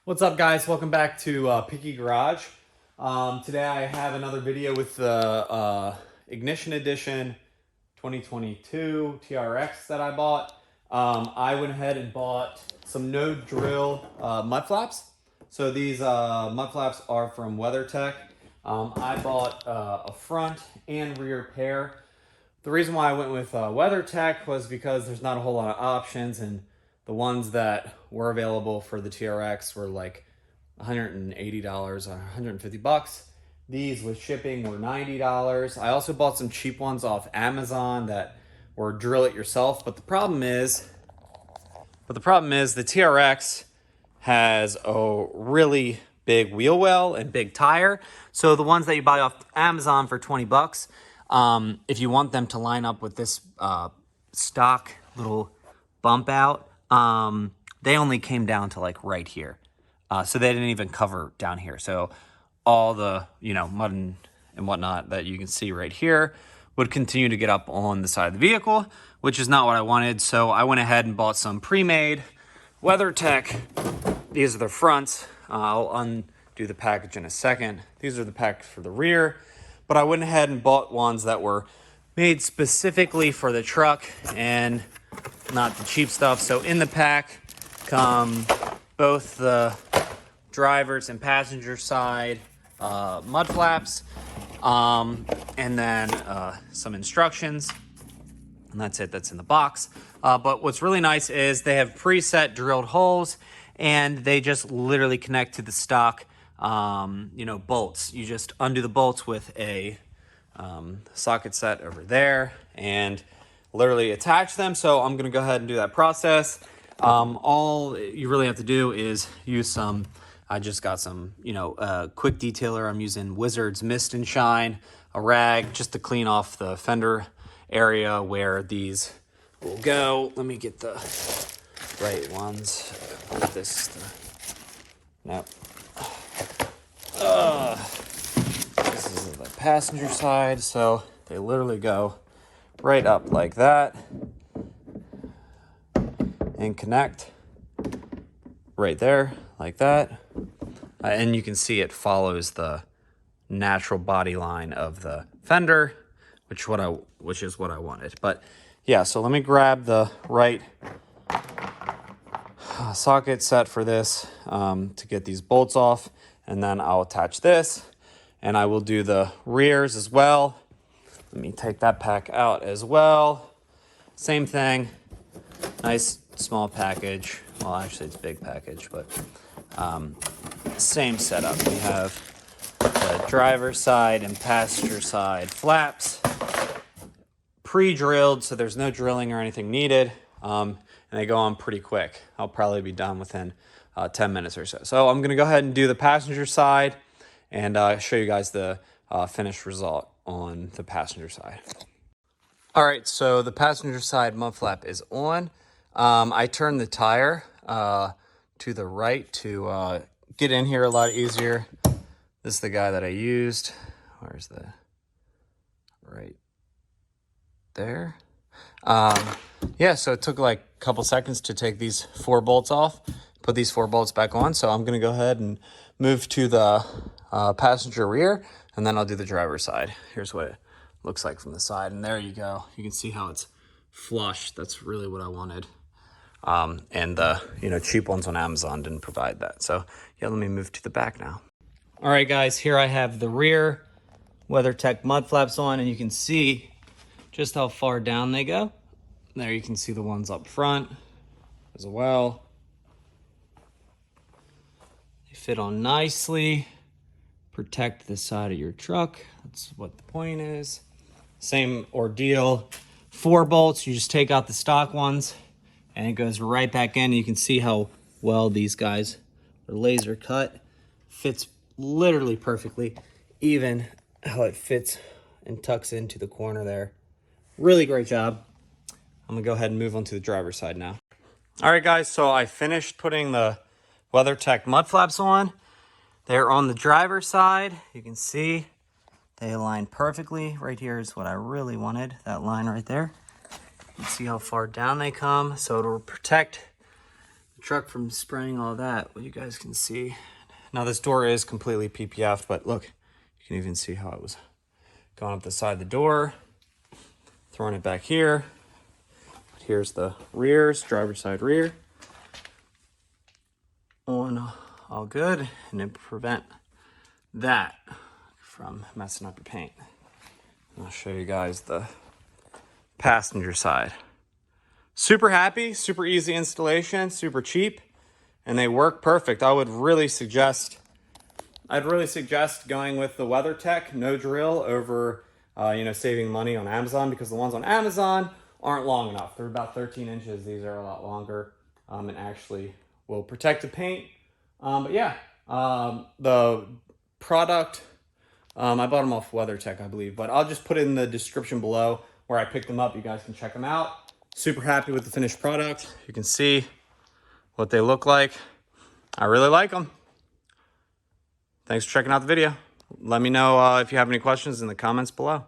What's up, guys? Welcome back to Picky Garage. Today I have another video with the Ignition Edition 2022 TRX that I bought. I went ahead and bought some no drill mud flaps. So these mud flaps are from WeatherTech. I bought a front and rear pair. The reason why I went with WeatherTech was because there's not a whole lot of options, and the ones that were available for the TRX were like $180 or $150. These with shipping were $90. I also bought some cheap ones off Amazon that were drill it yourself, but the problem is the TRX has a really big wheel well and big tire. So the ones that you buy off Amazon for 20 bucks, if you want them to line up with this stock little bump out, they only came down to like right here. So they didn't even cover down here. So all the, mud and whatnot that you can see right here would continue to get up on the side of the vehicle, which is not what I wanted. So I went ahead and bought some pre-made WeatherTech. These are the fronts. I'll undo the package in a second. These are the package for the rear. But I went ahead and bought ones that were made specifically for the truck and not the cheap stuff. So in the pack come both the driver's and passenger side mud flaps, and then some instructions, and that's it. That's in the box. But what's really nice is they have preset drilled holes, and they just literally connect to the stock bolts. You just undo the bolts with a socket set over there and literally attach them. So I'm gonna go ahead and do that process. All you really have to do is use some, I just got some, quick detailer. I'm using Wizard's Mist and Shine, a rag, just to clean off the fender area where these will go. Let me get the right ones. Nope. This is the passenger side, so they literally go right up like that and connect right there like that. And you can see it follows the natural body line of the fender, which is what I wanted. But yeah, so let me grab the right socket set for this to get these bolts off, and then I'll attach this, and I will do the rears as well. Let me take that pack out as well. Same thing, nice small package. Well, actually it's a big package, but same setup. We have the driver's side and passenger side flaps pre-drilled, so there's no drilling or anything needed, and they go on pretty quick. I'll probably be done within 10 minutes or so. So I'm gonna go ahead and do the passenger side and show you guys the finished result on the passenger side. All right, so the passenger side mud flap is on. I turned the tire to the right to get in here a lot easier. This is the guy that I used. Where's the right there? Yeah, so it took like a couple seconds to take these 4 bolts off, put these 4 bolts back on. So I'm gonna go ahead and move to the passenger rear, and then I'll do the driver's side. Here's what it looks like from the side, and there you go. You can see how it's flush. That's really what I wanted. And the cheap ones on Amazon didn't provide that. So yeah, let me move to the back now. All right, guys, here I have the rear WeatherTech mud flaps on, and you can see just how far down they go. There you can see the ones up front as well. They fit on nicely, protect the side of your truck. That's what the point is. Same ordeal, 4 bolts. You just take out the stock ones and it goes right back in. You can see how well these guys are laser cut. Fits literally perfectly. Even how it fits and tucks into the corner there. Really great job. I'm gonna go ahead and move on to the driver's side now. All right, guys, so I finished putting the WeatherTech mud flaps on. They're on the driver's side. You can see they align perfectly. Right here is what I really wanted, that line right there. You can see how far down they come, so it'll protect the truck from spraying all that. Well, you guys can see. Now this door is completely PPF'd, but look, you can even see how it was going up the side of the door, throwing it back here. But here's the rears, driver's side rear. On all good, and then prevent that from messing up your paint. And I'll show you guys the passenger side. Super happy, super easy installation, super cheap, and they work perfect. I'd really suggest going with the WeatherTech no drill over saving money on Amazon, because the ones on Amazon aren't long enough. They're about 13 inches. These are a lot longer, and actually will protect the paint. But yeah, the product, I bought them off WeatherTech, I believe, but I'll just put it in the description below where I picked them up. You guys can check them out. Super happy with the finished product. You can see what they look like. I really like them. Thanks for checking out the video. Let me know if you have any questions in the comments below.